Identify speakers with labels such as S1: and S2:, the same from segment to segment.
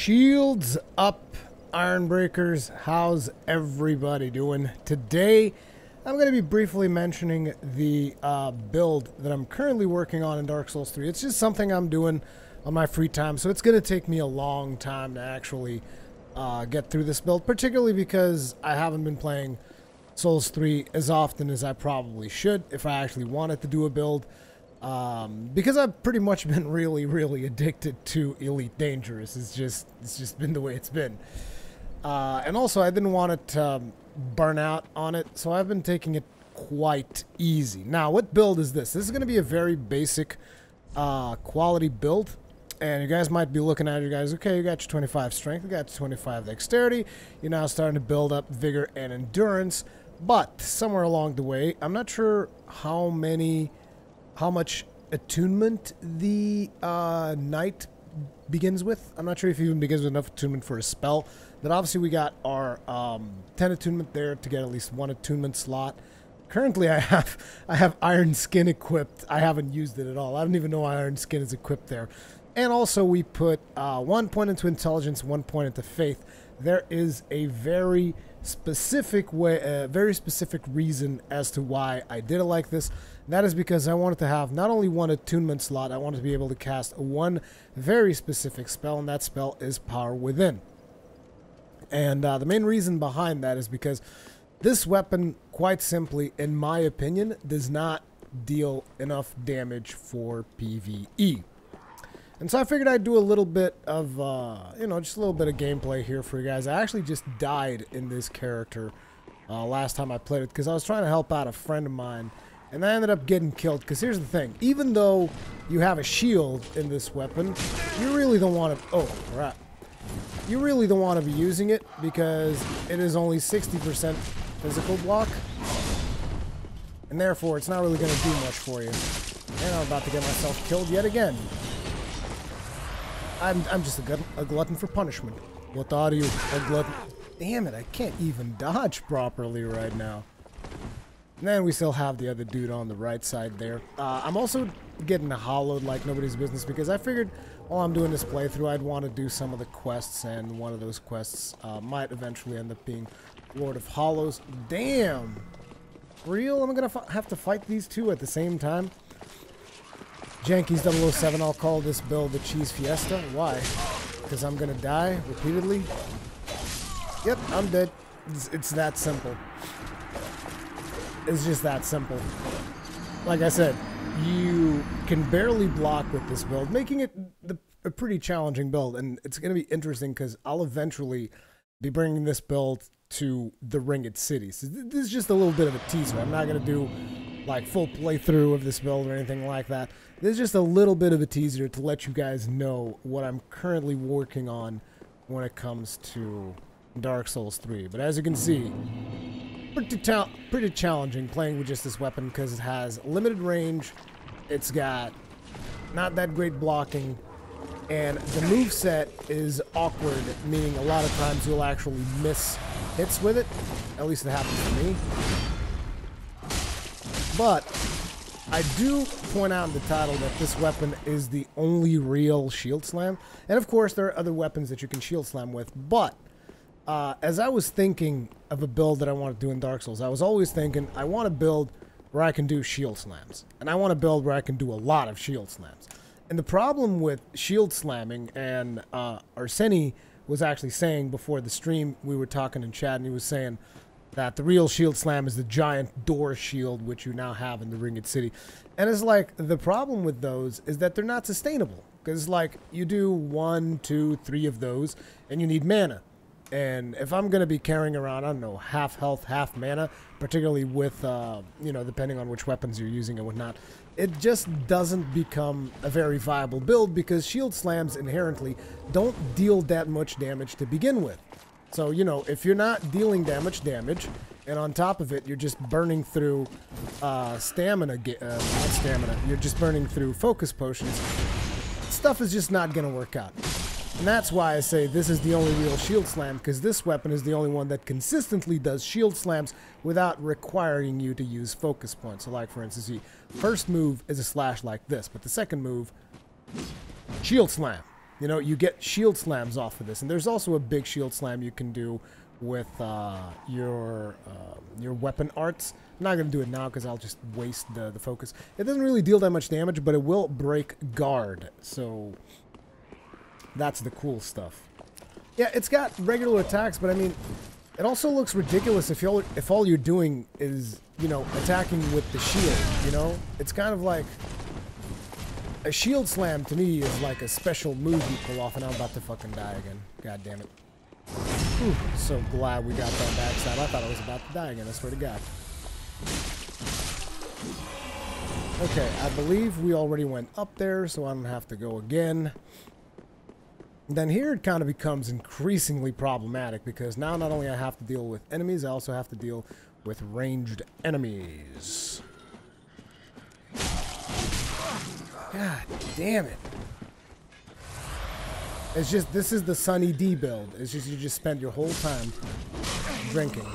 S1: Shields up, Ironbreakers. How's everybody doing? Today, I'm going to be briefly mentioning the build that I'm currently working on in Dark Souls 3. It's just something I'm doing on my free time, so it's going to take me a long time to actually get through this build, particularly because I haven't been playing Souls 3 as often as I probably should if I actually wanted to do a build. Because I've pretty much been really addicted to Elite Dangerous. It's just been the way it's been. And also I didn't want it to burn out on it, so I've been taking it quite easy. Now, what build is this? This is going to be a very basic quality build. And you guys might be looking at it, you guys, okay, you got your 25 strength, you got your 25 dexterity, you're now starting to build up vigor and endurance. But somewhere along the way, I'm not sure how much attunement the knight begins with. I'm not sure if he even begins with enough attunement for a spell. But obviously we got our 10 attunement there to get at least one attunement slot. Currently I have Iron Skin equipped. I haven't used it at all. I don't even know Iron Skin is equipped there. And also we put 1 point into intelligence, 1 point into faith. There is a very specific reason as to why I did it like this. And that is because I wanted to have not only one attunement slot, I wanted to be able to cast one very specific spell, and that spell is Power Within. And the main reason behind that is because this weapon, quite simply, in my opinion, does not deal enough damage for PvE. And so I figured I'd do a little bit of, just a little bit of gameplay here for you guys. I actually just died in this character last time I played it because I was trying to help out a friend of mine, and I ended up getting killed. Because here's the thing, even though you have a shield in this weapon, you really don't want to, oh crap, you really don't want to be using it because it is only 60% physical block, and therefore it's not really going to do much for you. And I'm about to get myself killed yet again. I'm just a glutton for punishment. What are you, a glutton? Damn it, I can't even dodge properly right now. And then we still have the other dude on the right side there. I'm also getting hollowed like nobody's business because I figured while I'm doing this playthrough I'd want to do some of the quests, and one of those quests might eventually end up being Lord of Hollows. Damn! Real? I'm gonna have to fight these two at the same time? Janky's 007, I'll call this build the Cheese Fiesta. Why? Because I'm gonna die repeatedly? Yep, I'm dead. It's that simple. It's just that simple. Like I said, you can barely block with this build, making it a pretty challenging build. And it's gonna be interesting because I'll eventually be bringing this build to the Ringed City. So this is just a little bit of a teaser. I'm not gonna do like full playthrough of this build or anything like that. This is just a little bit of a teaser to let you guys know what I'm currently working on when it comes to Dark Souls 3. But as you can see, pretty challenging playing with just this weapon because it has limited range, it's got not that great blocking, and the moveset is awkward, meaning a lot of times you'll actually miss hits with it. At least it happens to me. But I do point out in the title that this weapon is the only real shield slam. And of course, there are other weapons that you can shield slam with. But as I was thinking of a build that I want to do in Dark Souls, I was always thinking, I want to build where I can do shield slams. And I want to build where I can do a lot of shield slams. And the problem with shield slamming, and Arseni was actually saying before the stream, we were talking in chat, and he was saying that the real shield slam is the giant door shield, which you now have in the Ringed City. And it's like, the problem with those is that they're not sustainable. Because like, you do 1, 2, 3 of those, and you need mana. And if I'm going to be carrying around, I don't know, half health, half mana, particularly with, depending on which weapons you're using and whatnot, it just doesn't become a very viable build because shield slams inherently don't deal that much damage to begin with. So, if you're not dealing damage, and on top of it, you're just burning through not stamina, you're just burning through focus potions, stuff is just not going to work out. And that's why I say this is the only real shield slam, because this weapon is the only one that consistently does shield slams without requiring you to use focus points. So like, for instance, the first move is a slash like this, but the second move, shield slam. You know, you get shield slams off of this, and there's also a big shield slam you can do with your weapon arts. I'm not going to do it now because I'll just waste the focus. It doesn't really deal that much damage, but it will break guard, so that's the cool stuff. Yeah, it's got regular attacks, but I mean, it also looks ridiculous if all you're doing is, you know, attacking with the shield, you know? It's kind of like... A shield slam, to me, is like a special move you pull off, and I'm about to fucking die again. God damn it. Whew, so glad we got that backstab. I thought I was about to die again, I swear to God. Okay, I believe we already went up there, so I don't have to go again. Then here it kind of becomes increasingly problematic, because now not only I have to deal with enemies, I also have to deal with ranged enemies. God damn it. It's just, this is the Sunny D build. It's just, you just spend your whole time drinking.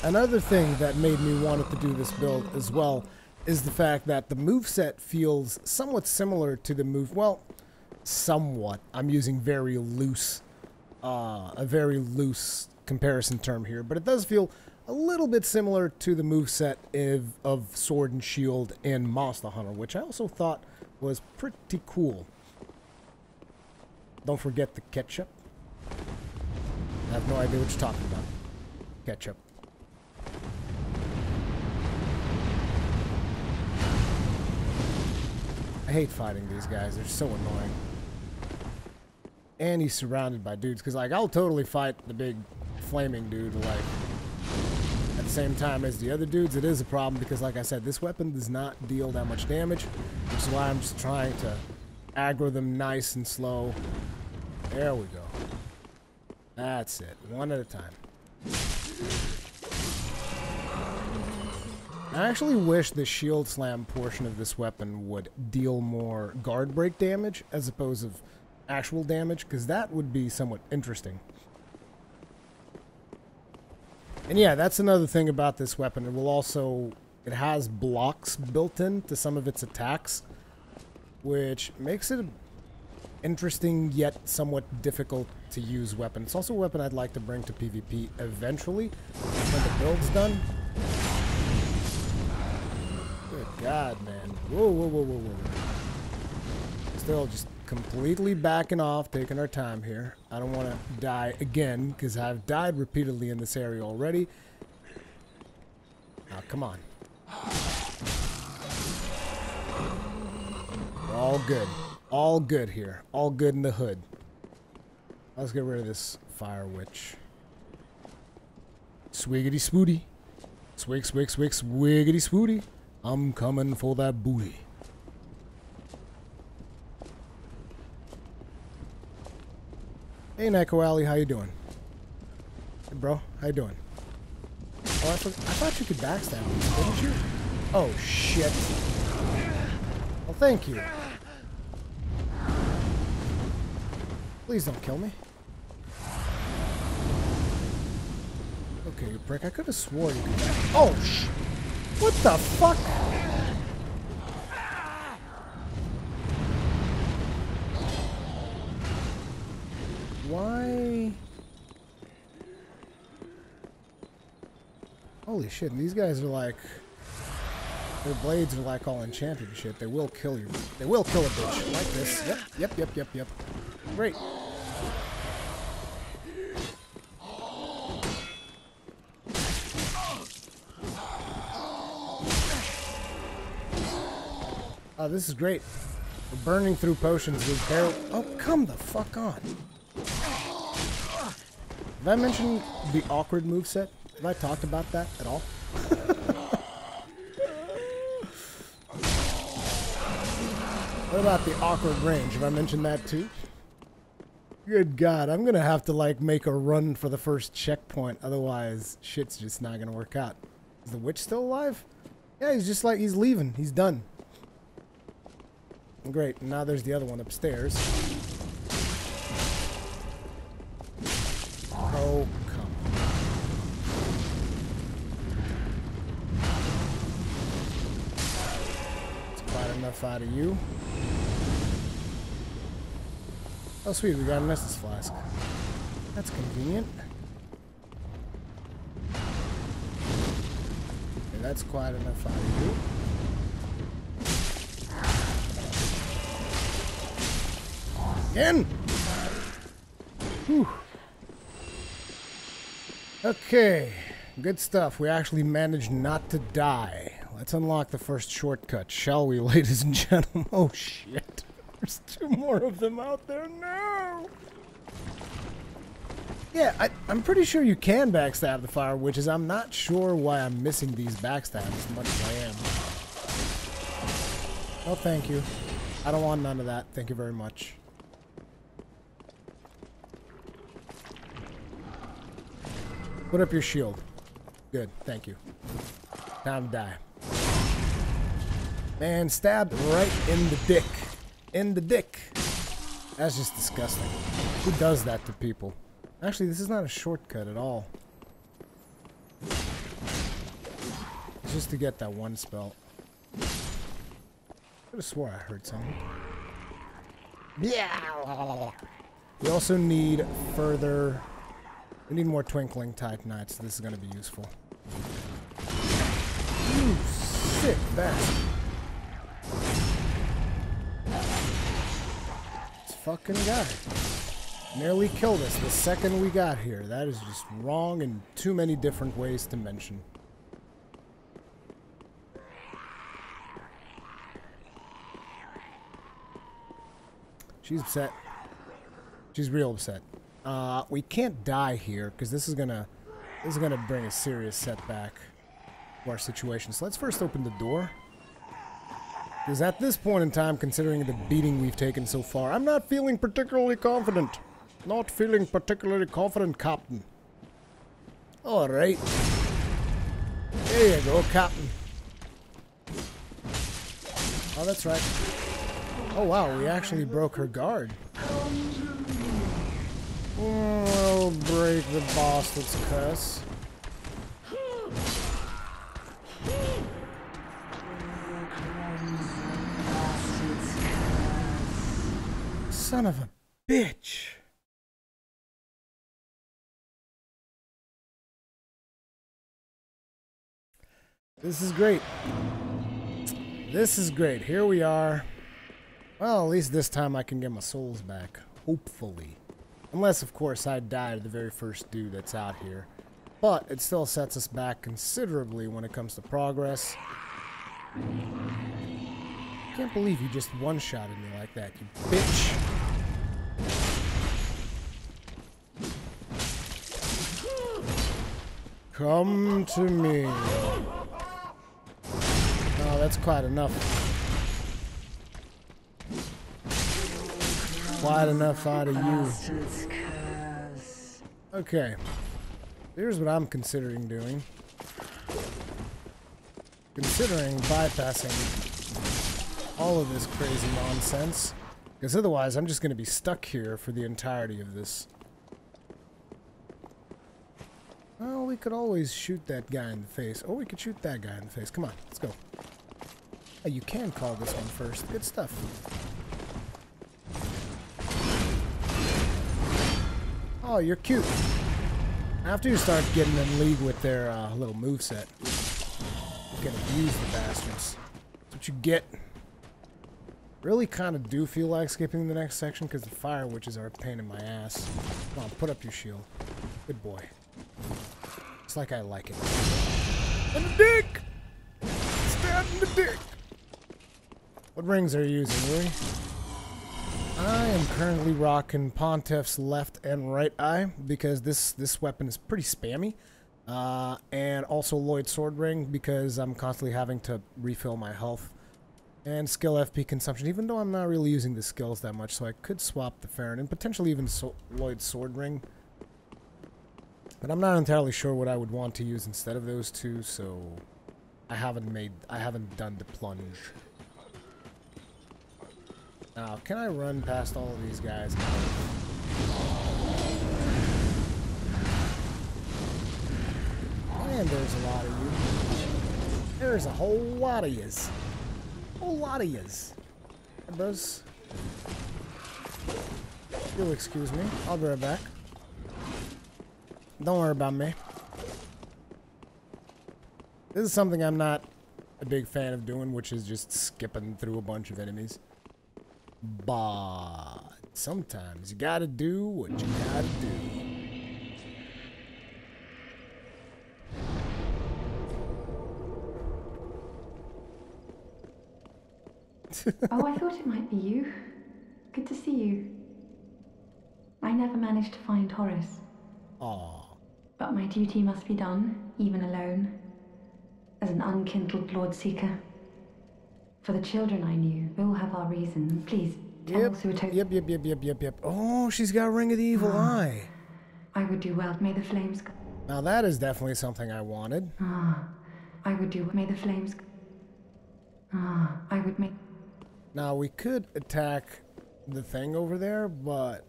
S1: Another thing that made me want to do this build as well is the fact that the moveset feels somewhat similar to the move, well, somewhat. I'm using very loose, a very loose comparison term here, but it does feel a little bit similar to the moveset of Sword and Shield and Monster Hunter, which I also thought was pretty cool. Don't forget the ketchup. I have no idea what you're talking about. Ketchup. I hate fighting these guys. They're so annoying. And he's surrounded by dudes, because, like, I'll totally fight the big flaming dude, like... At the same time as the other dudes, it is a problem because, like I said, this weapon does not deal that much damage, which is why I'm just trying to aggro them nice and slow. There we go. That's it. One at a time. I actually wish the shield slam portion of this weapon would deal more guard break damage as opposed to actual damage, because that would be somewhat interesting. And yeah, that's another thing about this weapon. It will also, it has blocks built in to some of its attacks, which makes it an interesting yet somewhat difficult to use weapon. It's also a weapon I'd like to bring to PvP eventually when the build's done. Good God, man. Whoa, whoa, whoa, whoa, whoa. Still just completely backing off, taking our time here. I don't want to die again, because I've died repeatedly in this area already. Now, come on. We're all good. All good here. All good in the hood. Let's get rid of this fire witch. Swiggity spooty. Swig, swig, swig, swiggity spooty. I'm coming for that booty. Hey, Neko Alley, how you doing? Hey, bro, how you doing? Oh, I thought you could backstab me, didn't you? Oh, shit. Well, thank you. Please don't kill me. Okay, you prick. I could have sworn you could. Oh, what the fuck? Why? Holy shit, and these guys are like... Their blades are like all enchanted and shit. They will kill you. They will kill a bitch. Like this. Yep, yep, yep, yep, yep. Great. Oh, this is great. We're burning through potions with barrel. Oh, come the fuck on. Have I mentioned the awkward moveset? Have I talked about that at all? What about the awkward range? Have I mentioned that too? Good God, I'm gonna have to like make a run for the first checkpoint, otherwise shit's just not gonna work out. Is the witch still alive? Yeah, he's just like, he's leaving. He's done. Great, now there's the other one upstairs. Oh, come on. It's quite enough enough out of you. Oh sweet, we got an Estus flask. That's convenient. Okay, that's quite enough out of you. Again! Whew. Okay, good stuff. We actually managed not to die. Let's unlock the first shortcut, shall we, ladies and gentlemen? Oh shit. There's 2 more of them out there. No! Yeah, I'm pretty sure you can backstab the fire witches. I'm not sure why I'm missing these backstabs as much as I am. Oh, thank you. I don't want none of that. Thank you very much. Put up your shield. Good, thank you. Time to die. Man, stabbed right in the dick. In the dick. That's just disgusting. Who does that to people? Actually, this is not a shortcut at all. It's just to get that one spell. I could have swore I heard something. Yeah. We also need further... We need more twinkling titanite, so this is going to be useful. You sick bastard. This fucking guy nearly killed us the second we got here. That is just wrong in too many different ways to mention. She's upset. She's real upset. We can't die here because this is gonna bring a serious setback to our situation. So let's first open the door. Because at this point in time, considering the beating we've taken so far, I'm not feeling particularly confident. Not feeling particularly confident, Captain. Alright. There you go, Captain. Oh, that's right. Oh wow, we actually broke her guard. We'll break the bastard's curse. Son of a bitch. This is great. This is great. Here we are. Well, at least this time I can get my souls back. Hopefully. Unless, of course, I die to the very first dude that's out here. But it still sets us back considerably when it comes to progress. Can't believe you just one-shotted me like that, you bitch. Come to me. Oh, that's quite enough. Quite enough out of you. Okay. Here's what I'm considering doing. Considering bypassing all of this crazy nonsense. Because otherwise I'm just going to be stuck here for the entirety of this. Well, we could always shoot that guy in the face. Or we could shoot that guy in the face. Come on, let's go. Oh, you can call this one first. Good stuff. Oh, you're cute. After you start getting in league with their little moveset, you can abuse the bastards. That's what you get. Really kind of do feel like skipping the next section because the fire witches are a pain in my ass. Come on, put up your shield. Good boy. It's like I like it. And the dick! Stab in the dick! What rings are you using, Ruri? I am currently rocking Pontiff's left and right eye because this weapon is pretty spammy. And also Lloyd's sword ring because I'm constantly having to refill my health. And skill FP consumption, even though I'm not really using the skills that much, so I could swap the Farron and potentially even Lloyd's sword ring. But I'm not entirely sure what I would want to use instead of those two, so I haven't done the plunge. Now, can I run past all of these guys? And there's a lot of you. There's a whole lot of yous. Whole lot of yous. Hey, bros. You'll excuse me. I'll be right back. Don't worry about me. This is something I'm not a big fan of doing, which is just skipping through a bunch of enemies. But sometimes you gotta do what you gotta do.
S2: Oh, I thought it might be you. Good to see you. I never managed to find Horace.
S1: Aww.
S2: But my duty must be done, even alone. As an unkindled Lord Seeker. For the children I knew, we all have our reasons. Please, tell us who it is.
S1: Yep. Oh, she's got Ring of the Evil Eye.
S2: I would do well. May the flames go.
S1: Now that is definitely something I wanted.
S2: I would do. May the flames go. I would make.
S1: Now we could attack the thing over there, but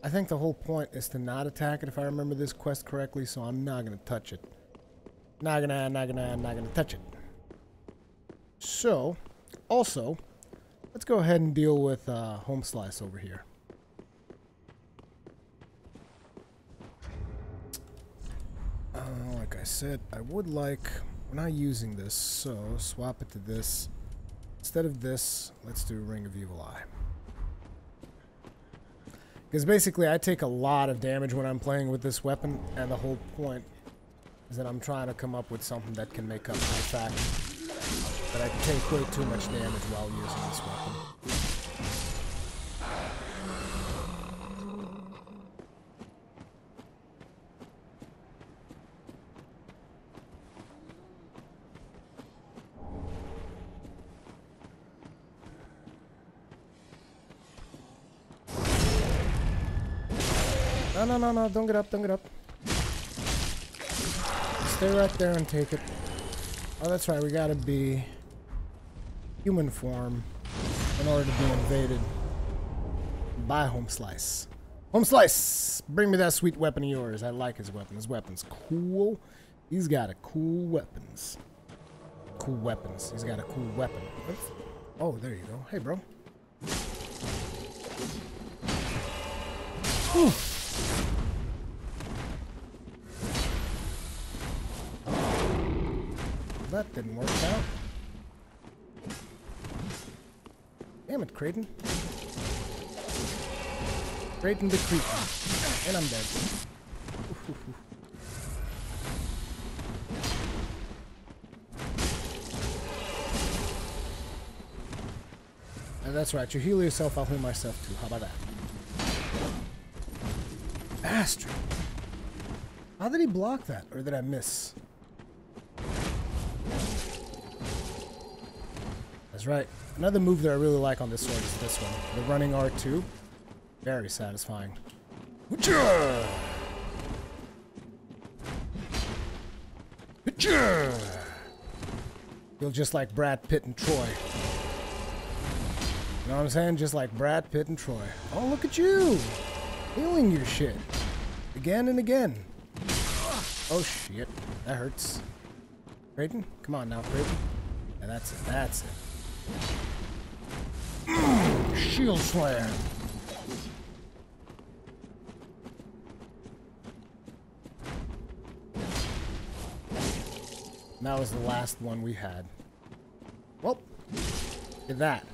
S1: I think the whole point is to not attack it if I remember this quest correctly, so I'm not gonna touch it. Not gonna touch it. So, also, let's go ahead and deal with Home Slice over here. Like I said, I would like, we're not using this, so swap it to this. Instead of this, let's do Ring of Evil Eye. Because basically I take a lot of damage when I'm playing with this weapon, and the whole point is that I'm trying to come up with something that can make up for the fact that I take way too much damage while using this weapon. No, don't get up, Stay right there and take it. Oh, that's right, we gotta be human form in order to be invaded by Home Slice. Home Slice! Bring me that sweet weapon of yours. I like his weapon. His weapon's cool. He's got a cool weapons. Cool weapons. He's got a cool weapon. Oops. Oh, there you go. Hey, bro. Oof. That didn't work out. Damn it, Creighton. Creighton the Creeper. And I'm dead. And that's right, you heal yourself, I'll heal myself too. How about that? Bastard. How did he block that? Or did I miss? That's right. Another move that I really like on this sword is this one. The running R2. Very satisfying. Feel just like Brad Pitt and Troy. You know what I'm saying? Just like Brad Pitt and Troy. Oh, look at you! Healing your shit. Again and again. Oh, shit. That hurts. Creighton? Come on now, Creighton. Yeah, that's it. That's it. Shield Slam. That was the last one we had. Well, did that.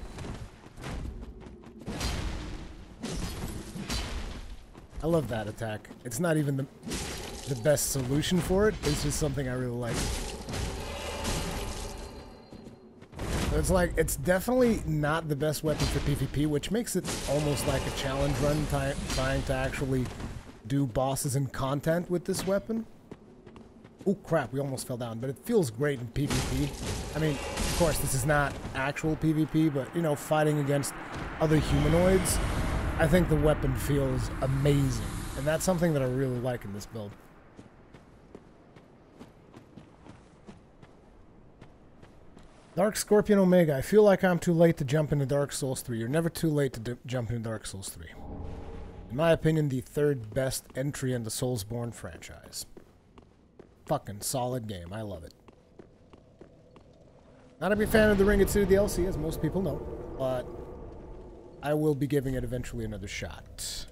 S1: I love that attack. It's not even the best solution for it. It's just something I really like. It's like, it's definitely not the best weapon for PvP, which makes it almost like a challenge run trying to actually do bosses and content with this weapon. Oh crap, we almost fell down, but it feels great in PvP. I mean, of course, this is not actual PvP, but, you know, fighting against other humanoids, I think the weapon feels amazing. And that's something that I really like in this build. Dark Scorpion Omega, I feel like I'm too late to jump into Dark Souls 3. You're never too late to jump into Dark Souls 3. In my opinion, the third best entry in the Soulsborne franchise. Fucking solid game. I love it. Not a big fan of the Ring City DLC, as most people know, but I will be giving it eventually another shot.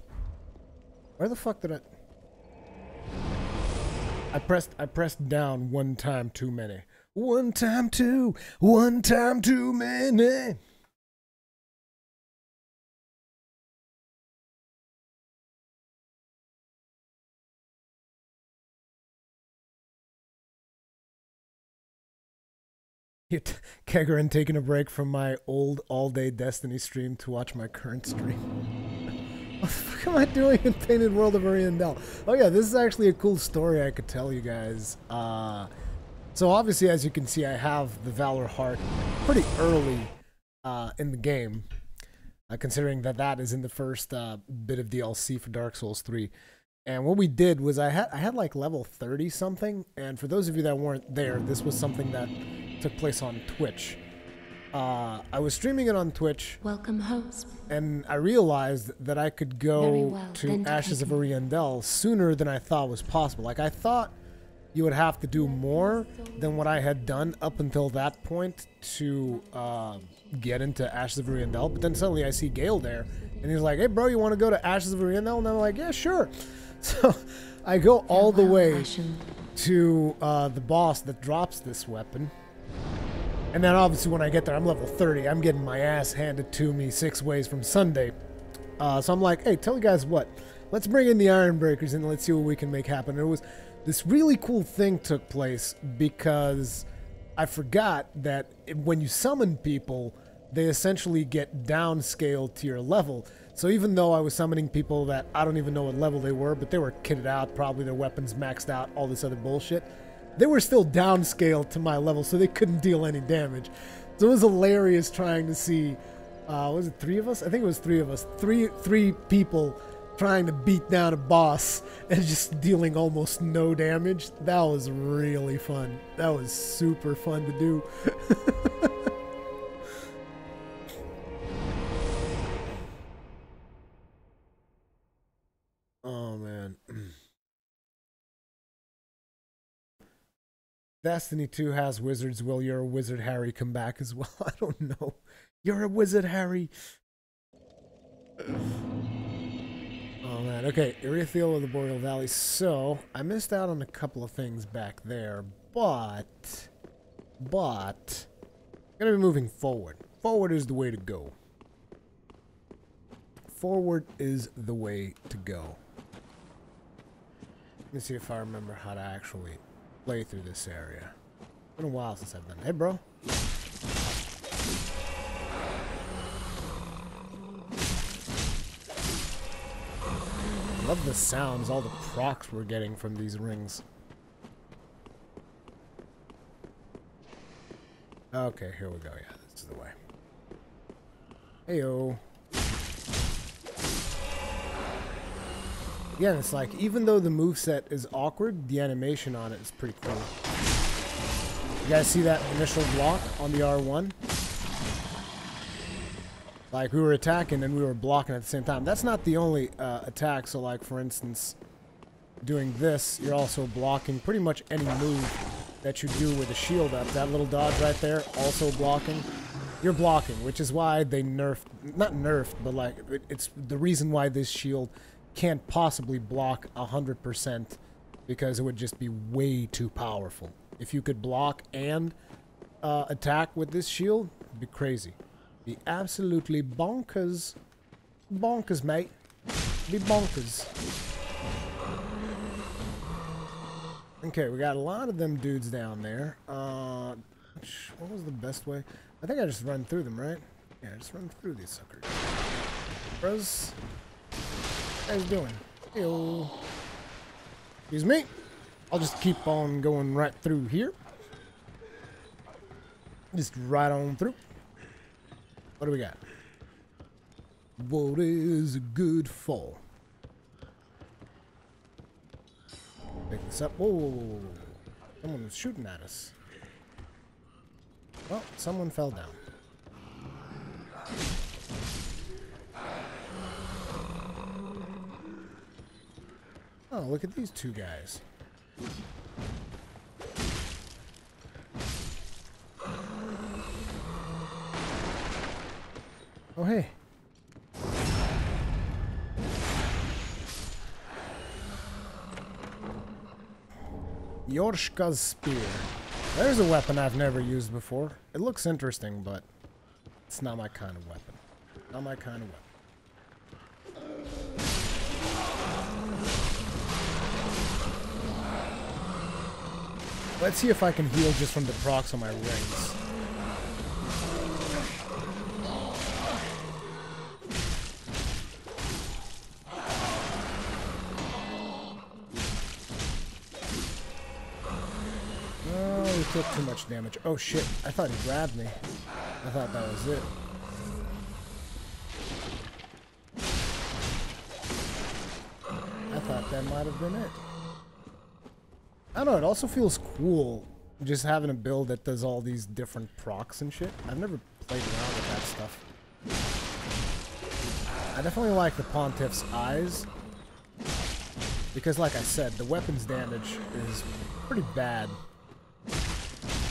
S1: Where the fuck did I pressed down one time too many. One time too many. Kegarin taking a break from my old all-day Destiny stream to watch my current stream. What the fuck am I doing in Painted World of Ariandel? Oh yeah, this is actually a cool story I could tell you guys. So obviously, as you can see, I have the Valor Heart pretty early in the game, considering that that is in the first bit of DLC for Dark Souls 3. And what we did was I had like level 30 something, and for those of you that weren't there, this was something that took place on Twitch. I was streaming it on Twitch.
S2: Welcome, host.
S1: And I realized that I could go to Ashes of Ariandel sooner than I thought was possible. Like, I thought you would have to do more than what I had done up until that point to get into Ashes of Ariandel. But then suddenly I see Gale there, and he's like, "Hey, bro, you want to go to Ashes of Ariandel?" And I'm like, "Yeah, sure." So I go all the way to the boss that drops this weapon. And then obviously when I get there, I'm level 30. I'm getting my ass handed to me 6 ways from Sunday. So I'm like, hey, tell you guys what. Let's bring in the Ironbreakers and let's see what we can make happen. And it was this really cool thing took place because I forgot that when you summon people, they essentially get downscaled to your level. So even though I was summoning people that I don't even know what level they were, but they were kitted out, probably their weapons maxed out, all this other bullshit, they were still downscaled to my level, so they couldn't deal any damage. So it was hilarious trying to see, was it 3 of us? I think it was 3 of us. Three people trying to beat down a boss and just dealing almost no damage. That was really fun. That was super fun to do. Oh, man. Destiny 2 has wizards. Will your wizard Harry come back as well? I don't know. You're a wizard, Harry. Oh, man. Okay, Irithiel of the Boreal Valley. So, I missed out on a couple of things back there, but I'm going to be moving forward. Forward is the way to go. Forward is the way to go. Let me see if I remember how to actually play through this area. It's been a while since I've done it. Hey, bro. Love the sounds, all the procs we're getting from these rings. Okay, here we go. Yeah, this is the way. Heyo. Again, it's like, even though the moveset is awkward, the animation on it is pretty cool. You guys see that initial block on the R1? Like, we were attacking and we were blocking at the same time. That's not the only attack. So, like, for instance, doing this, you're also blocking pretty much any move that you do with a shield up. That little dodge right there, also blocking. You're blocking, which is why they nerfed, not nerfed, but like, it's the reason why this shield can't possibly block 100%, because it would just be way too powerful. If you could block and attack with this shield, it'd be crazy. Be absolutely bonkers. Bonkers, mate. Be bonkers. Okay, we got a lot of them dudes down there. What was the best way? I think I just run through them, right? Yeah, just run through these suckers. Bros. What are you guys doing? Yo. Excuse me. I'll just keep on going right through here. Just right on through. What do we got? What is a good fall? Pick this up. Whoa, whoa, whoa, whoa. Someone was shooting at us. Well, someone fell down. Oh, look at these two guys. Oh, hey. Yorshka's Spear. There's a weapon I've never used before. It looks interesting, but it's not my kind of weapon. Not my kind of weapon. Let's see if I can heal just from the procs on my rings. Took too much damage. Oh shit, I thought he grabbed me. I thought that was it. I thought that might have been it. I don't know, it also feels cool just having a build that does all these different procs and shit. I've never played around with that stuff. I definitely like the Pontiff's eyes. Because like I said, the weapon's damage is pretty bad.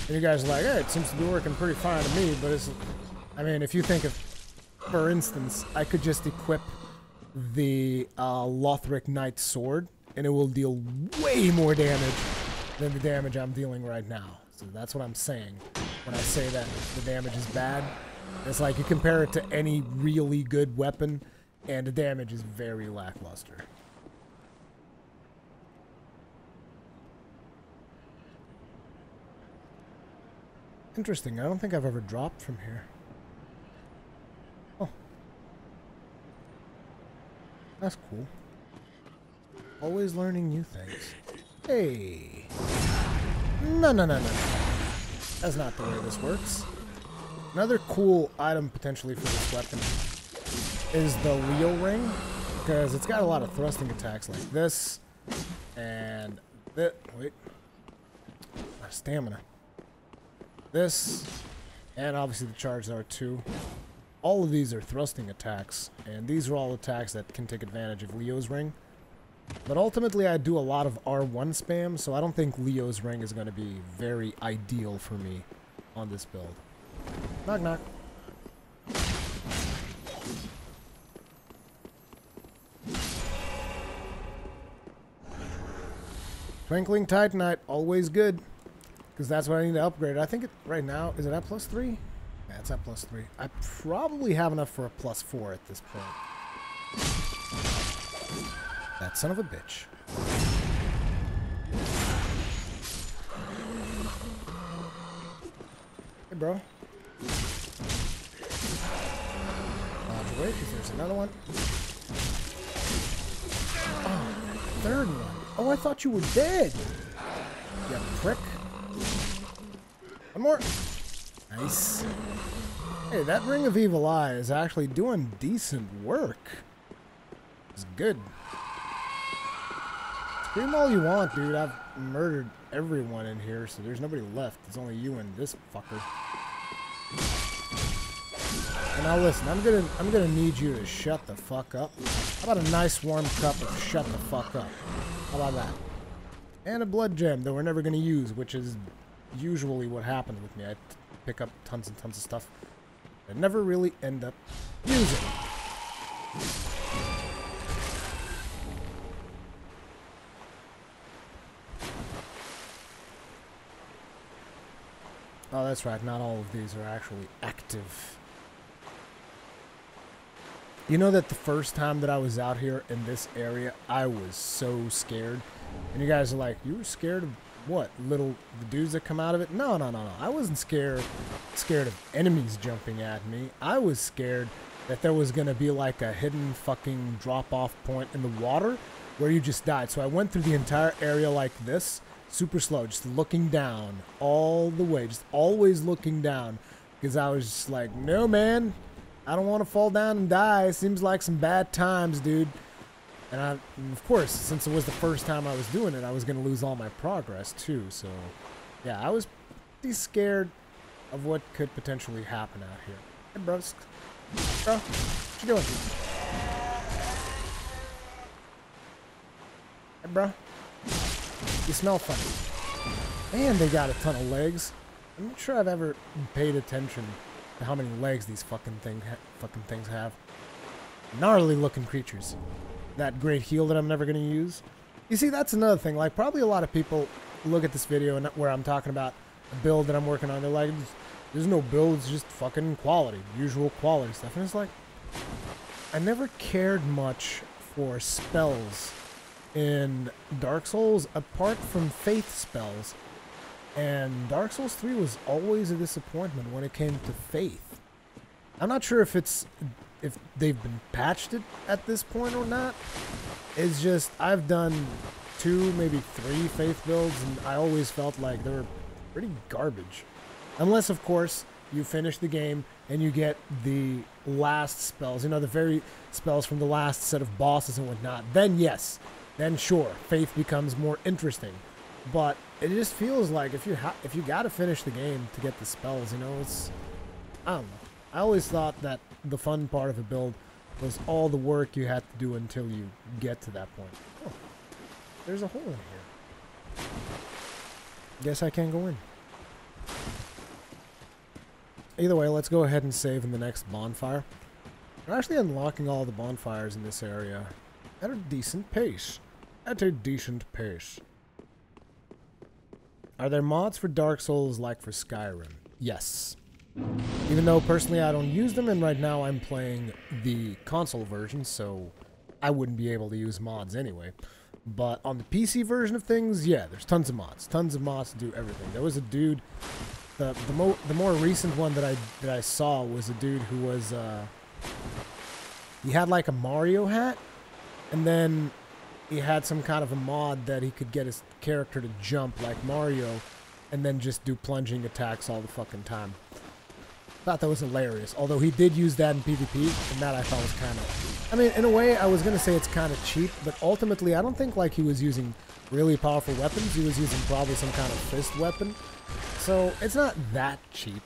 S1: And you guys are like, hey, it seems to be working pretty fine to me, but it's... I mean, if you think of... For instance, I could just equip the Lothric Knight Sword, and it will deal way more damage than the damage I'm dealing right now. So that's what I'm saying when I say that the damage is bad. It's like you compare it to any really good weapon, and the damage is very lackluster. Interesting. I don't think I've ever dropped from here. Oh. That's cool. Always learning new things. Hey. No. That's not the way this works. Another cool item potentially for this weapon is the Leo Ring. Because it's got a lot of thrusting attacks like this. And... Wait. Stamina. This, and obviously the charge R2. All of these are thrusting attacks, and these are all attacks that can take advantage of Leo's Ring. But ultimately I do a lot of R1 spam, so I don't think Leo's Ring is going to be very ideal for me on this build. Knock knock. Twinkling Titanite, always good. Because that's what I need to upgrade. I think it right now, is it at +3? Yeah, it's at +3. I probably have enough for a +4 at this point. That son of a bitch. Hey, bro. Wait, because there's another one. Oh, third one. Oh, I thought you were dead. You prick. One more. Nice. Hey, that Ring of Evil Eye is actually doing decent work. It's good. Scream all you want, dude. I've murdered everyone in here, so there's nobody left. It's only you and this fucker. And now listen, I'm gonna need you to shut the fuck up. How about a nice warm cup of shut the fuck up? How about that? And a blood gem that we're never gonna use, which is usually what happens with me. I pick up tons and tons of stuff and never really end up using. Oh, that's right. Not all of these are actually active. You know that the first time that I was out here in this area, I was so scared. And you guys are like, you were scared of what? The dudes that come out of it? No. I wasn't scared of enemies jumping at me. I was scared that there was going to be like a hidden fucking drop-off point in the water where you just died. So I went through the entire area like this, super slow, just looking down all the way, just always looking down, because I was just like, no, man, I don't want to fall down and die. It seems like some bad times, dude. And of course, since it was the first time I was doing it, I was going to lose all my progress too. So, yeah, I was pretty scared of what could potentially happen out here. Hey, bro. Bro, what you doing? Hey, bro. You smell funny. And they got a ton of legs. I'm not sure I've ever paid attention how many legs these fucking things have. Gnarly looking creatures. That great heal that I'm never gonna use. You see, that's another thing. Like, probably a lot of people look at this video and where I'm talking about a build that I'm working on. They're like, there's no build, it's just fucking quality, usual quality stuff. And it's like, I never cared much for spells in Dark Souls apart from faith spells. And Dark Souls 3 was always a disappointment when it came to faith. I'm not sure if they've been patched it at this point or not. It's just, I've done 2, maybe 3 faith builds, and I always felt like they were pretty garbage. Unless, of course, you finish the game and you get the last spells, you know, the very spells from the last set of bosses and whatnot. Then yes, then sure, faith becomes more interesting. But it just feels like if you gotta finish the game to get the spells, you know, it's, I don't know. I always thought that the fun part of a build was all the work you had to do until you get to that point. Oh, there's a hole in here. Guess I can't go in. Either way, let's go ahead and save in the next bonfire. We're actually unlocking all the bonfires in this area at a decent pace. At a decent pace. Are there mods for Dark Souls like for Skyrim? Yes. Even though personally I don't use them, and right now I'm playing the console version, so I wouldn't be able to use mods anyway. But on the PC version of things, yeah, there's tons of mods. Tons of mods to do everything. There was a dude, the more recent one that I saw was a dude who was, he had like a Mario hat, and then he had some kind of a mod that he could get his character to jump like Mario and then just do plunging attacks all the fucking time. Thought that was hilarious. Although he did use that in PvP, and that I thought was kind of... I mean, in a way, I was going to say it's kind of cheap, but ultimately, I don't think like he was using really powerful weapons. He was using probably some kind of fist weapon. So, it's not that cheap.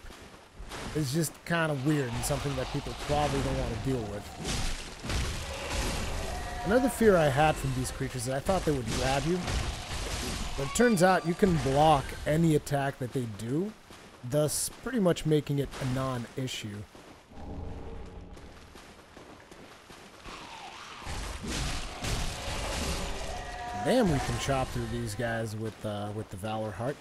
S1: It's just kind of weird and something that people probably don't want to deal with. Another fear I had from these creatures is I thought they would grab you. But it turns out you can block any attack that they do, thus pretty much making it a non-issue. Damn, we can chop through these guys with the Valor Heart.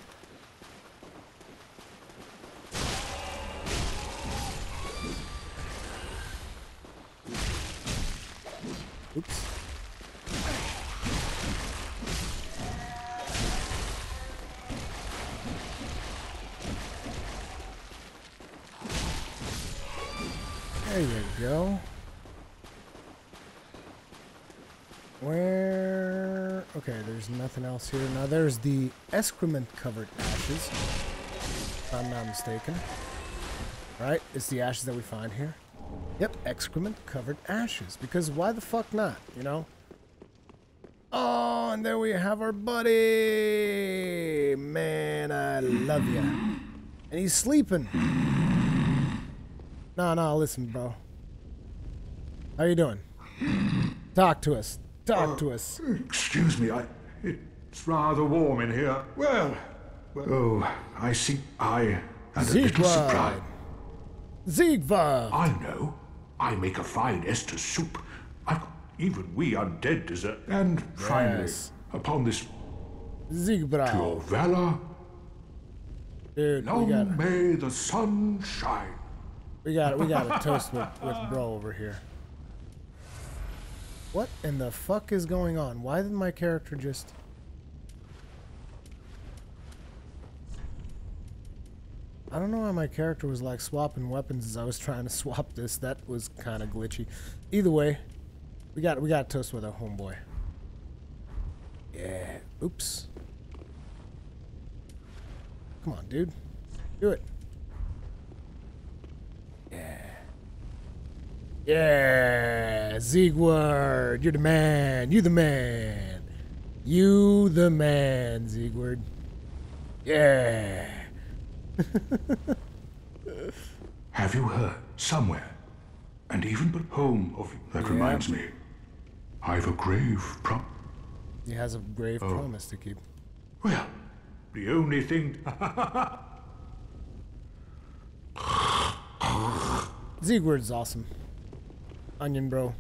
S1: Oops. There you go. Where... Okay, there's nothing else here. Now there's the excrement-covered ashes, if I'm not mistaken. Right? It's the ashes that we find here. Yep, excrement-covered ashes. Because why the fuck not, you know? Oh, and there we have our buddy! Man, I love ya. And he's sleeping. No, listen, bro. How you doing? Talk to us. Talk to us.
S3: Excuse me, it's rather warm in here. Well, oh, I see. I had a little surprise.
S1: Ziegwald!
S3: I know. I make a fine Estus soup. Even we undead dessert. And finally, upon this
S1: Ziegwald,
S3: pure valor,
S1: dude,
S3: long may the sun shine.
S1: We got a toast with bro over here. What in the fuck is going on? Why did my character just... I don't know why my character was like swapping weapons as I was trying to swap this. That was kind of glitchy. Either way, we got a toast with our homeboy. Yeah. Oops. Come on, dude. Do it. Yeah. Yeah, Ziegward, you're the man. You the man. You the man, Ziegward. Yeah.
S3: Have you heard somewhere, and even but home of that reminds me, I've a grave
S1: He has a grave promise to keep.
S3: Well, the only thing
S1: Ziegward's awesome. Onion Bro.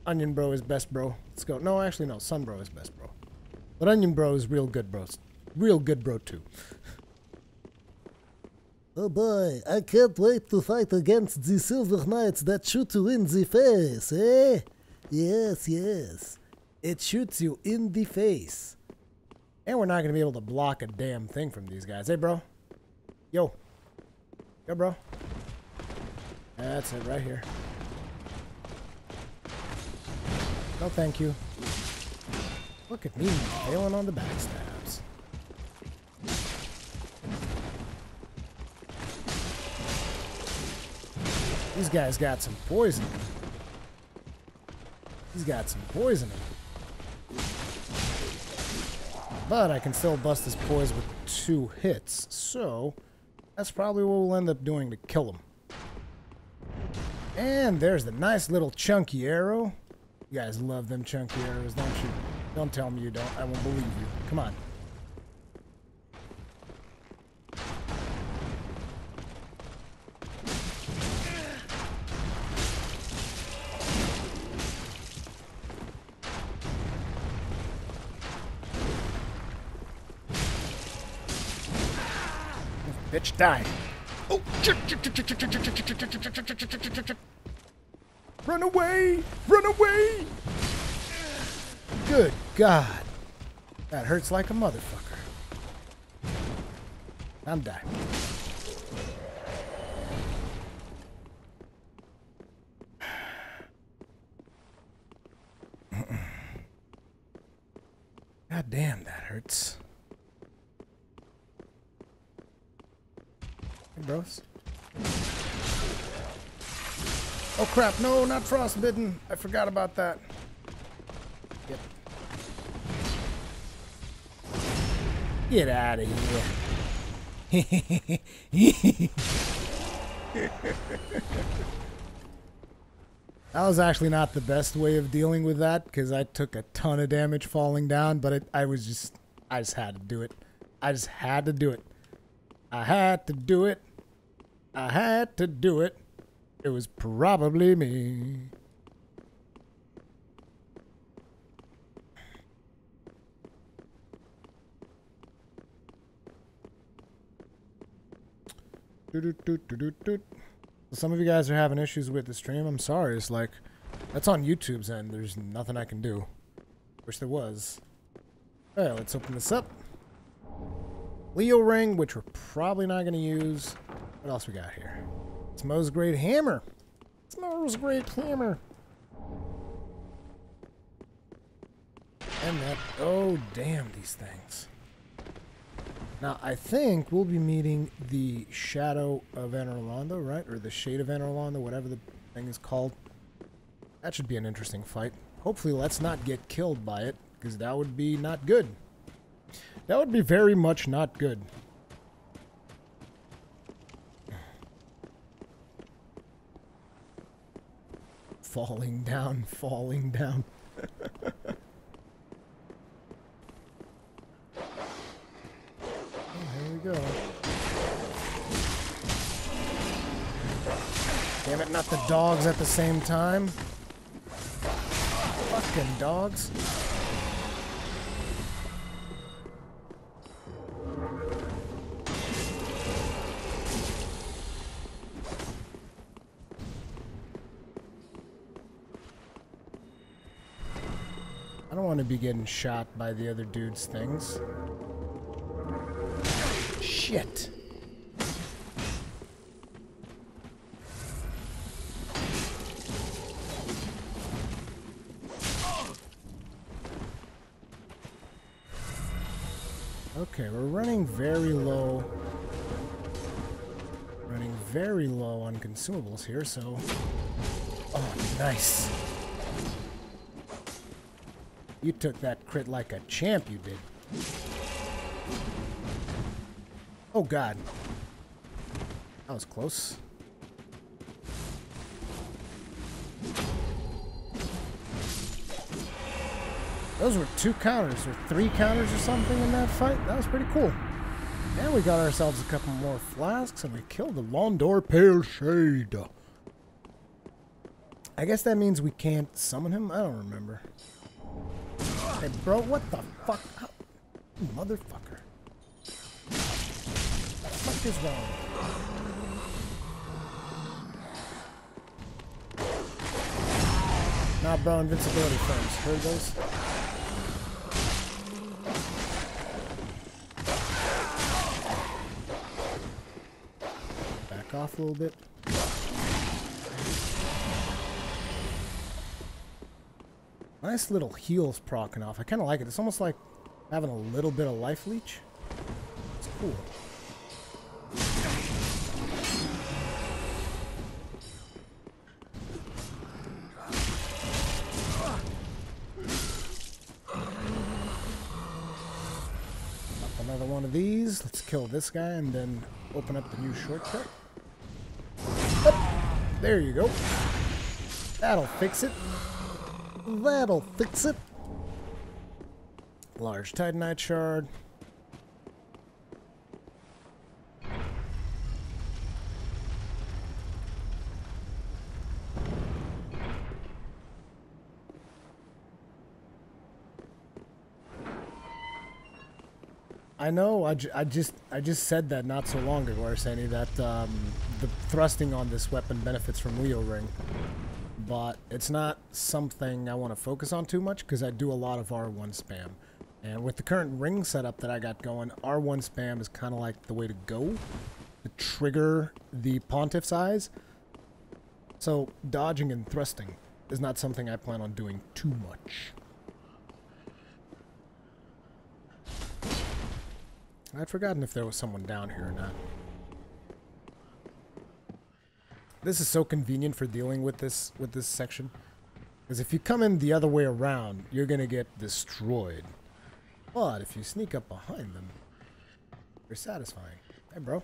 S1: Onion Bro is best bro. Let's go. No, actually, no. Sun Bro is best bro. But Onion Bro is real good bros. Real good bro, too.
S4: Oh boy, I can't wait to fight against the Silver Knights that shoot you in the face, eh? Yes, yes.
S1: It shoots you in the face. And we're not going to be able to block a damn thing from these guys. Hey, bro. Yo. Yo, bro. That's it right here. No, thank you. Look at me failing on the backstabs. These guys got some poison. He's got some poison in him. But I can still bust his poise with 2 hits, so that's probably what we'll end up doing to kill him. And there's the nice little chunky arrow. You guys love them chunky arrows, don't you? Don't tell me you don't. I won't believe you. Come on. Bitch, die. Oh, run away! Run away! Good God. That hurts like a motherfucker. I'm dying. God damn, that hurts. Hey, bros. Oh crap, no, not frostbitten. I forgot about that. Yep. Get out of here. That was actually not the best way of dealing with that, because I took a ton of damage falling down, but I just had to do it. I just had to do it. I had to do it. I had to do it. It was probably me. Some of you guys are having issues with the stream. I'm sorry. It's like, that's on YouTube's end. There's nothing I can do. Wish there was. Alright, let's open this up. Leo ring, which we're probably not going to use. What else we got here? Smo's great hammer. Smo's great hammer. And that, oh damn these things. Now I think we'll be meeting the Shadow of Anorlando, right? Or the Shade of Anorlando, whatever the thing is called. That should be an interesting fight. Hopefully let's not get killed by it, because that would be not good. That would be very much not good. Falling down, falling down. Oh, here we go. Damn it, not the dogs at the same time. Fucking dogs. I don't want to be getting shot by the other dude's things. Shit. Okay, we're running very low. Running very low on consumables here, so... Oh, nice. You took that crit like a champ, you did. Oh, God. That was close. Those were 2 counters, or 3 counters or something in that fight. That was pretty cool. And we got ourselves a couple more flasks, and we killed the Londor Pale Shade. I guess that means we can't summon him? I don't remember. Hey, bro, what the fuck? Oh, motherfucker. What the fuck is wrong? Nah, bro, invincibility frames. Heard those? Back off a little bit. Nice little heals procking off. I kind of like it. It's almost like having a little bit of life leech. It's cool. Another one of these. Let's kill this guy and then open up the new shortcut. Oh, there you go. That'll fix it. That'll fix it. Large Titanite shard. I know. I just said that not so long ago, Arseni, that the thrusting on this weapon benefits from Leo Ring. But it's not something I want to focus on too much because I do a lot of R1 spam. And with the current ring setup that I got going, R1 spam is kind of like the way to go to trigger the Pontiff's eyes. So dodging and thrusting is not something I plan on doing too much. I'd forgotten if there was someone down here or not. This is so convenient for dealing with this section. Because if you come in the other way around, you're gonna get destroyed. But if you sneak up behind them, you're satisfying. Hey, bro.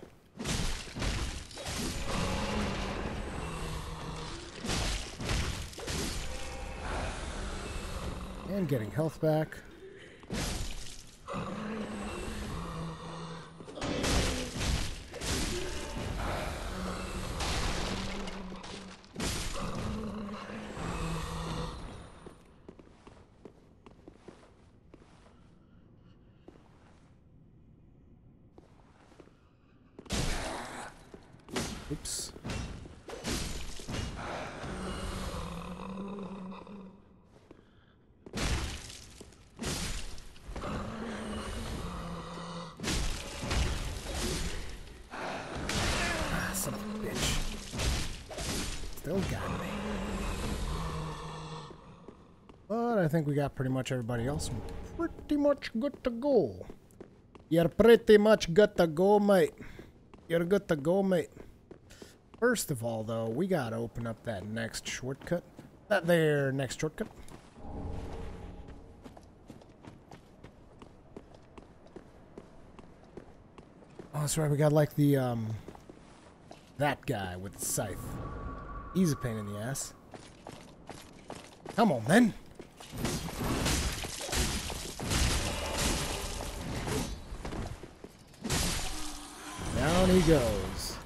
S1: And getting health back. Oops. Ah, son of a bitch. Still got me. But I think we got pretty much everybody else. Pretty much good to go. You're pretty much good to go, mate. You're good to go, mate. First of all, though, we gotta open up that next shortcut. That there next shortcut. Oh, that's right. We got like the that guy with the scythe. He's a pain in the ass. Come on, then. Down he goes.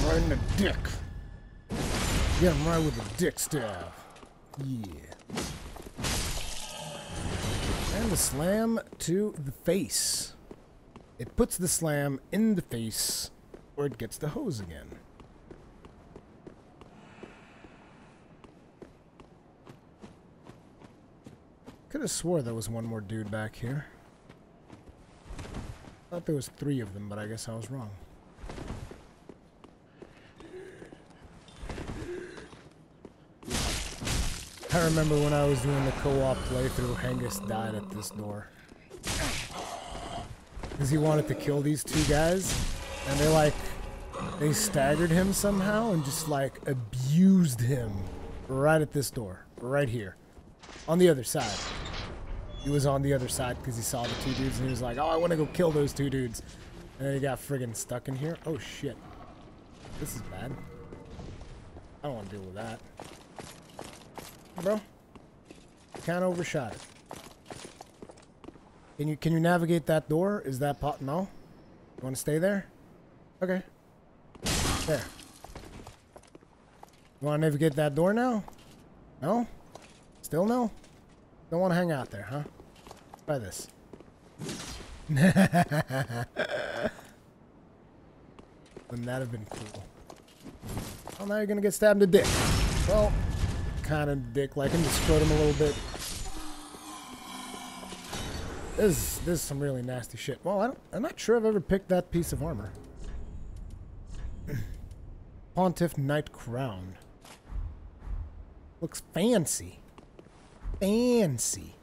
S1: Right in the dick. Get him right with the dick stab. Yeah. And the slam to the face. It puts the slam in the face where it gets the hose again. Could have swore there was one more dude back here. Thought there was 3 of them, but I guess I was wrong. I remember when I was doing the co-op playthrough, Hengus died at this door. Because he wanted to kill these 2 guys, and they staggered him somehow and just like abused him right at this door, right here. On the other side. He was on the other side because he saw the 2 dudes and he was like, oh, I want to go kill those 2 dudes. And then he got friggin' stuck in here. Oh shit. This is bad. I don't want to deal with that. bro. Kind of overshot it. Can you navigate that door? Is that pot? No? You want to stay there? Okay. There. You want to navigate that door now? No? Still no? Don't want to hang out there, huh? Try this. Wouldn't that have been cool? Well, now you're gonna get stabbed in the dick. Well, kind of dick, like him to scrotum a little bit. This is some really nasty shit. Well, I'm not sure I've ever picked that piece of armor. Pontiff Knight Crown. Looks fancy. Fancy.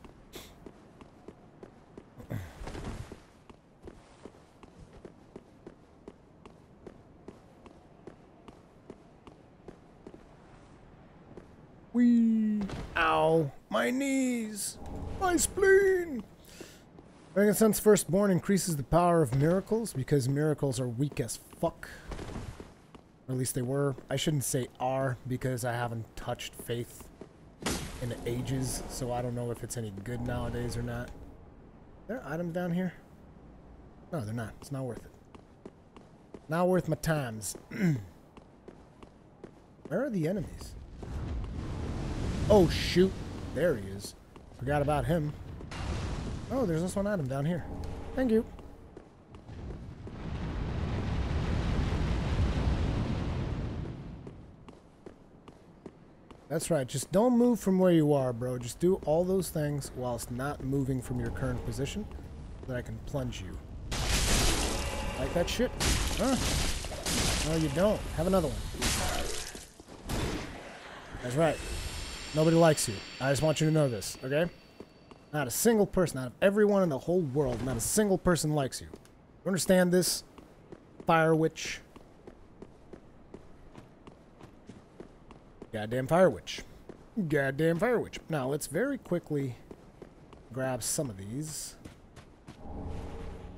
S1: Wee! Ow! My knees! My spleen! Frankincense Firstborn increases the power of miracles because miracles are weak as fuck. Or at least they were. I shouldn't say are because I haven't touched faith in ages, so I don't know if it's any good nowadays or not. Are there items down here? No, they're not. It's not worth it. Not worth my times. Where are the enemies? Oh, shoot. There he is. Forgot about him. Oh, there's this one item down here. Thank you. That's right. Just don't move from where you are, bro. Just do all those things whilst not moving from your current position so that I can plunge you. Like that shit? Huh? No, you don't. Have another one. That's right. Nobody likes you. I just want you to know this, okay? Not a single person out of everyone in the whole world, not a single person likes you. You understand this? Fire Witch. Goddamn Fire Witch. Goddamn Fire Witch. Now, let's very quickly grab some of these.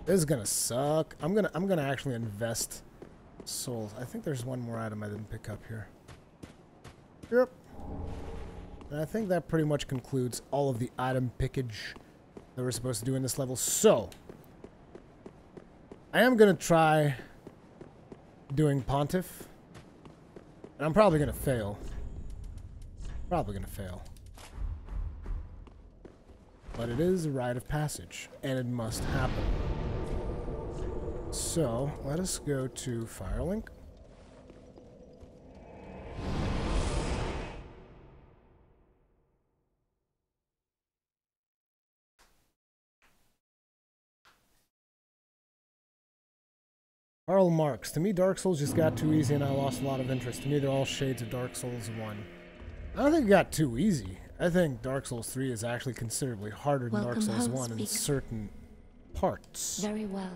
S1: This is gonna suck. I'm gonna actually invest souls. I think there's one more item I didn't pick up here. Yep. And I think that pretty much concludes all of the item pickage that we're supposed to do in this level. So, I am going to try doing Pontiff. And I'm probably going to fail. Probably going to fail. But it is a rite of passage, and it must happen. So, let us go to Firelink. Karl Marx. To me, Dark Souls just got too easy and I lost a lot of interest. To me, they're all shades of Dark Souls 1. I don't think it got too easy. I think Dark Souls 3 is actually considerably harder than Dark Souls 1 in certain parts.
S5: Very well.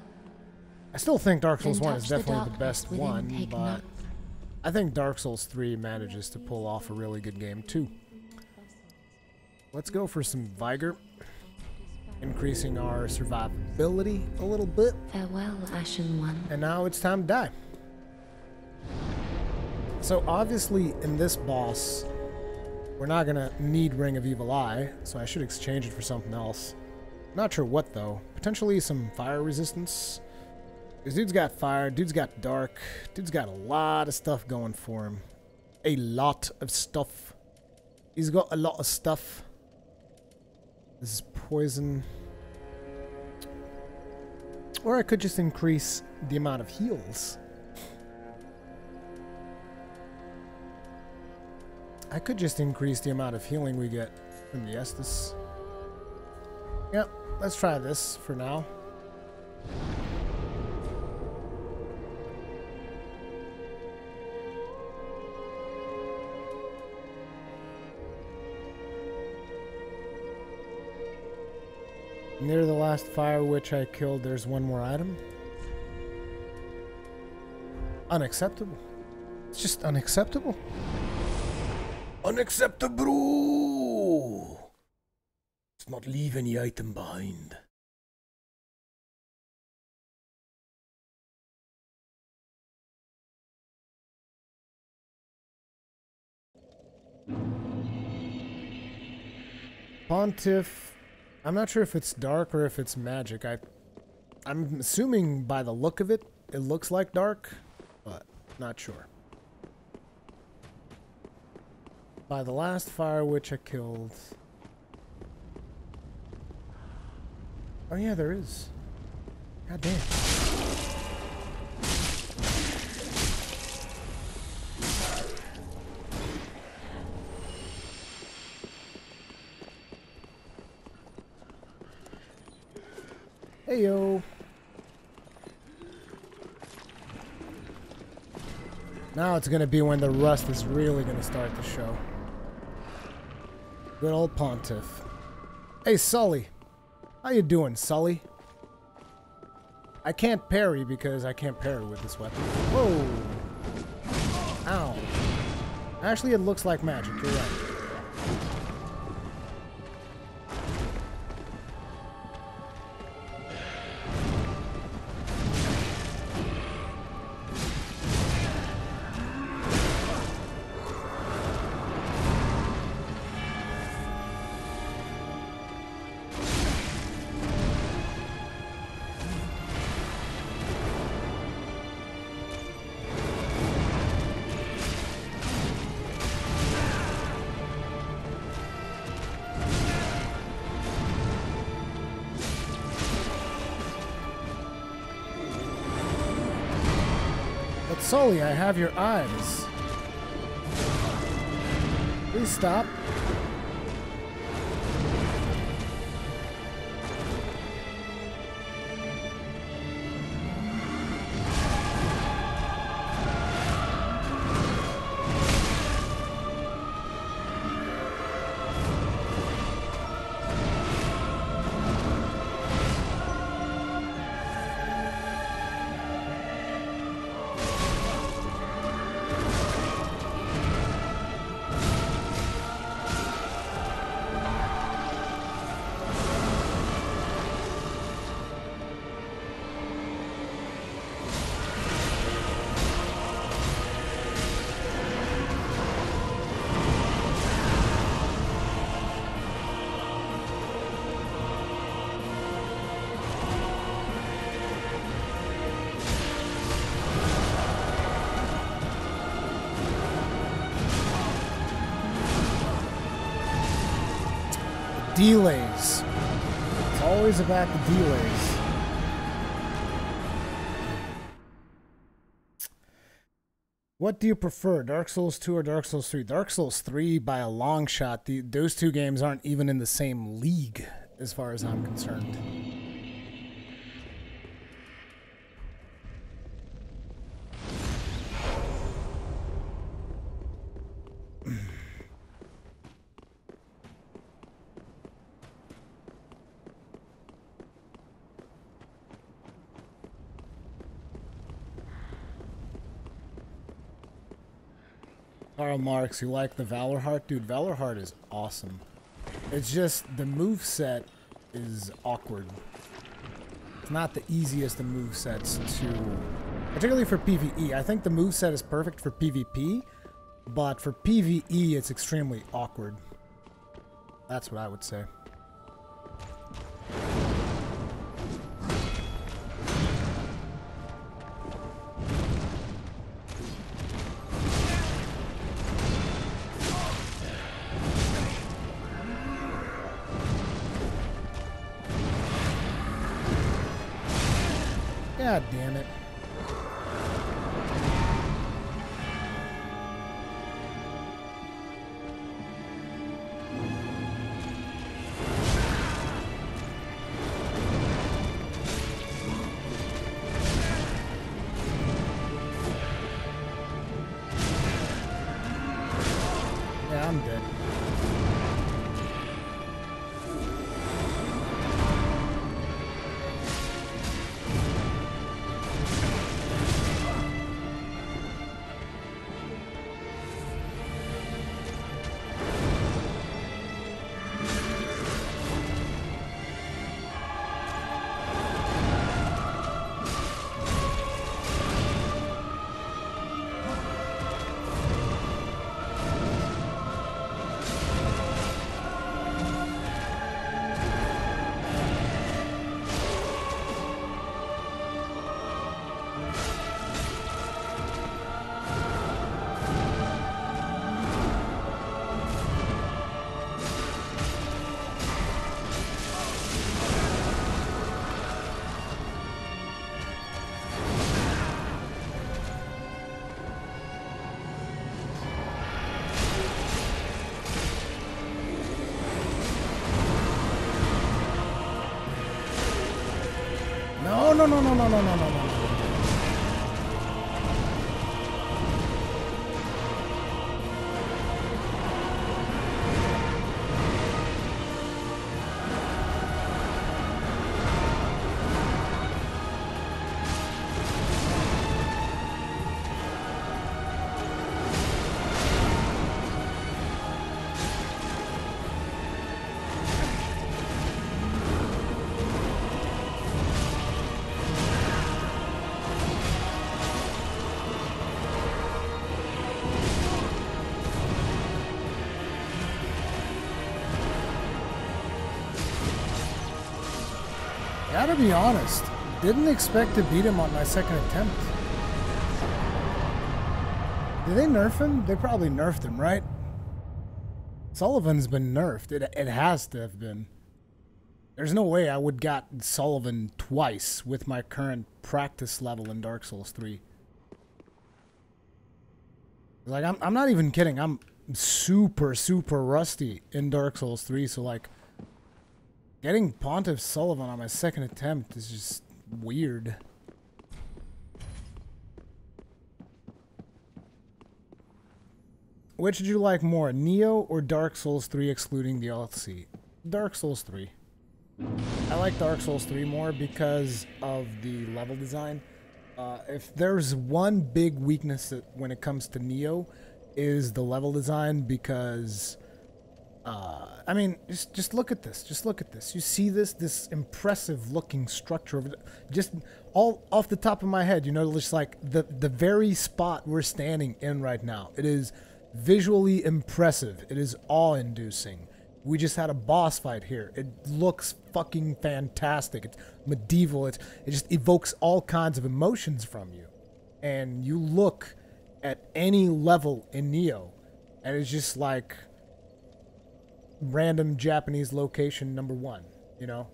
S1: I still think Dark Souls 1 is definitely the best one, but I think Dark Souls 3 manages to pull off a really good game too. Let's go for some Vigor. Increasing our survivability a little bit.
S5: Farewell, Ashen One.
S1: And now it's time to die. So obviously in this boss, we're not gonna need Ring of Evil Eye, so I should exchange it for something else. Not sure what though. Potentially some fire resistance. This dude's got fire, dude's got dark, dude's got a lot of stuff going for him. A lot of stuff. He's got a lot of stuff. This is poison. Or I could just increase the amount of heals. I could just increase the amount of healing we get from the Estus. Yep, let's try this for now. Near the last Fire Witch I killed, there's one more item. Unacceptable. It's just unacceptable. Unacceptable! Let's not leave any item behind. Pontiff. I'm not sure if it's dark or if it's magic. I'm assuming by the look of it, it looks like dark, but not sure. By the last fire witch I killed. Oh yeah, there is. God damn. Hey yo. Now it's gonna be when the rust is really gonna start to show. Good old Pontiff. Hey Sully. How you doing, Sully? I can't parry because I can't parry with this weapon. Whoa. Ow. Actually, it looks like magic. You're right. Sully, I have your eyes. Please stop. Delays. It's always about the delays. What do you prefer, Dark Souls 2 or Dark Souls 3? Dark Souls 3 by a long shot. Those two games aren't even in the same league as far as I'm concerned. Karl Marx, you like the Valor Heart? Dude, Valor Heart is awesome. It's just the moveset is awkward. It's not the easiest of movesets to... Particularly for PvE. I think the moveset is perfect for PvP, but for PvE it's extremely awkward. That's what I would say. God damn it. Yeah, I'm dead. No, no, no, no, no, no, no, no, no. Gotta be honest, didn't expect to beat him on my second attempt. Did they nerf him? They probably nerfed him, right? Sullivan's been nerfed. It has to have been. There's no way I would got Sullivan twice with my current practice level in Dark Souls 3. Like, I'm not even kidding. I'm super, super rusty in Dark Souls 3, so like, getting Pontiff Sullivan on my second attempt is just weird. Which did you like more, Neo or Dark Souls 3 excluding the DLC? Dark Souls 3. I like Dark Souls 3 more because of the level design. If there's one big weakness when it comes to Neo, is the level design, because I mean, just look at this. Just look at this. You see this impressive looking structure over just all off the top of my head, you know, just like the very spot we're standing in right now. It is visually impressive. It is awe-inducing. We just had a boss fight here. It looks fucking fantastic. It's medieval. It just evokes all kinds of emotions from you. And you look at any level in Neo, and it's just like random Japanese location #1, you know?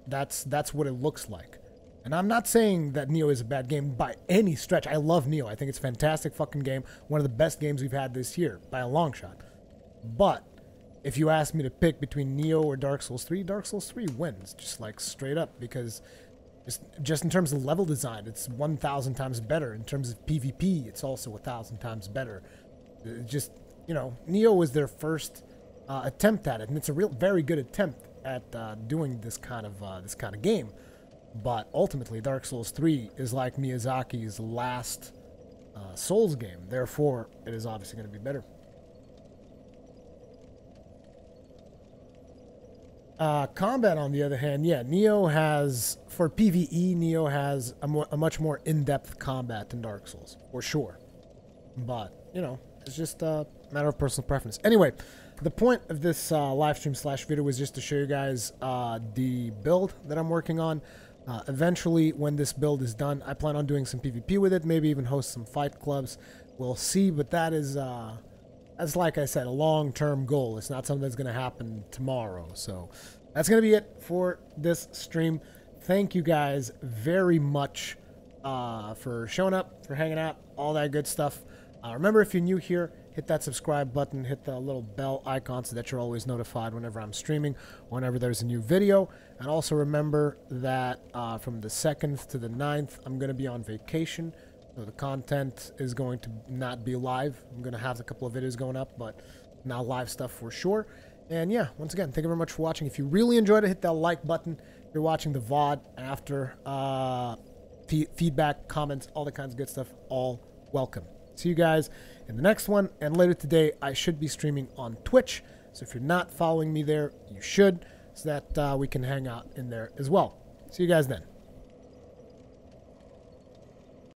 S1: That's what it looks like. And I'm not saying that Neo is a bad game by any stretch. I love Neo. I think it's a fantastic fucking game. One of the best games we've had this year, by a long shot. But if you ask me to pick between Neo or Dark Souls 3, Dark Souls 3 wins, just like straight up, because just in terms of level design, it's 1,000 times better. In terms of PvP, it's also 1,000 times better. Just, you know, Neo was their first attempt at it, and it's a very good attempt at doing this kind of game. But ultimately, Dark Souls 3 is like Miyazaki's last Souls game. Therefore, it is obviously going to be better. Combat, on the other hand, yeah, Neo has, for PvE, Neo has a much more in-depth combat than Dark Souls, for sure. But, you know, it's just a matter of personal preference. Anyway, the point of this live stream / video was just to show you guys the build that I'm working on. Eventually, when this build is done, I plan on doing some PvP with it, maybe even host some fight clubs. We'll see, but that is, as like I said, a long-term goal. It's not something that's going to happen tomorrow. So that's going to be it for this stream. Thank you guys very much for showing up, for hanging out, all that good stuff. Remember, if you're new here, hit that subscribe button, hit the little bell icon so that you're always notified whenever I'm streaming, whenever there's a new video. And also remember that from the 2nd to the 9th, I'm going to be on vacation. So the content is going to not be live. I'm going to have a couple of videos going up, but not live stuff for sure. And yeah, once again, thank you very much for watching. If you really enjoyed it, hit that like button. If you're watching the VOD after, feedback, comments, all that kinds of good stuff, all welcome. See you guys in the next one. And later today, I should be streaming on Twitch. So if you're not following me there, you should, so that we can hang out in there as well. See you guys then.